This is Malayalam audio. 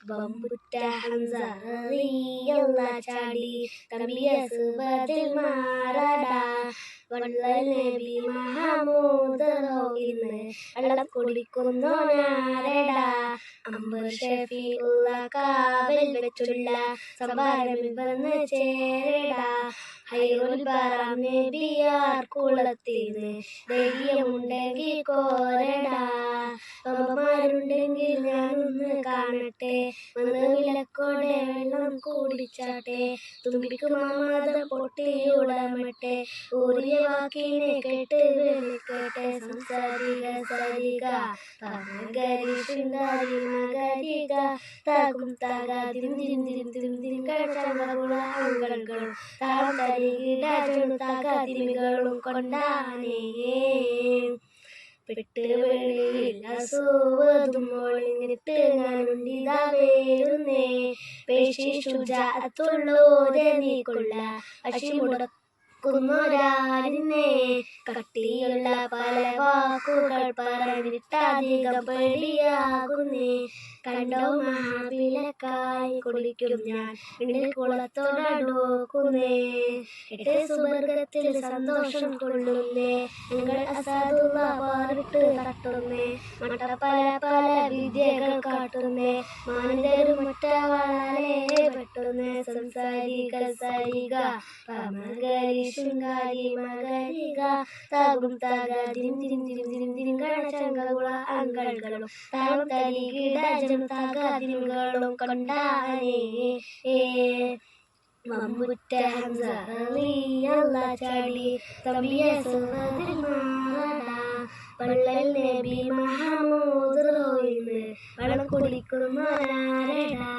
ബമ്പുറ്റ ഹംസ ചാടി തമ്പിയ സുബതിൽ മാറടാ വള്ളൽ നബി മഹമൂദ് ഇന്ന് വെള്ളം കുടിക്കുന്നോനാരടാ അമ്പർ ഷഫീഉള്ള കാവൽ വെച്ചുള്ള സംഭാരം വന്ന് ചേരടാ ഹൈറുൽ ബറാം നബിയാർ കുളത്തിന് ധൈര്യമുണ്ടെങ്കിൽ കോരടാ പമ്പമാരുണ്ടെങ്കിൽ ഞാനൊന്ന് കാണട്ടെ വന്ന് വിലക്കോടെ വെള്ളം കുടിച്ചാട്ടെ തുമ്പിക്ക് മമത പൊട്ടിയുടമട്ടെ ഊരിയ വാക്കിനെ കേട്ട് വിളിക്കട്ടെ സംസാരിക സരിക പമഗരി ശൃംഗാരി മകരിക താകും താകാതിരും തിരും തിരും തിരും തിരും കഴച്ചങ്ങുള്ള അങ്കൾകളും താളം തരികിടാജും താകാതിരികളും കൊണ്ടാനേ പെട്ട് വെളിയിൽ അസുവതും ഒളിഞ്ഞിട്ട് ഞാനുണ്ടിതാ വേറുന്നേ പേശി ശുചാത്തുള്ളോരെ നീക്കുള്ള അശി മുടക്കുന്നൊരാരിനെ കട്ടിയുള്ള പല വാക്കുകൾ പറഞ്ഞിട്ടധികം പേടിയാകുന്നേ കണ്ടോ മഹാവിലക്കായി കുടിക്കും ഞാൻ എന്റെ കുളത്തോടടുക്കുന്നേ എട്ട് സുവർഗത്തിൽ സന്തോഷം കൊള്ളുന്നേ നിങ്ങൾ അസാധുള്ള പാറിട്ട് തട്ടുന്നേ മട്ട പല പല വിദ്യകൾ കാട്ടുന്നേ മാനിതരും മറ്റ വളരെ പെട്ടുന്നേ സംസാരിക സരിക പമഗരി ശൃംഗാരി മകരിക താകും താകാതിരും തിരും തിരും തിരും തിരും കഴച്ചങ്ങളുള്ള അങ്കൾകളും താളം തരികിടാജ താകാതിരികളും കൊണ്ടാനേ മമ്പുറ്റ ഹംസ ചാടി തമ്പിയ സുബതിൽ മാറടാ വള്ളൽ നബി മഹമൂദ് ഇന്ന് വെള്ളം കുടിക്കുന്നോനാരടാ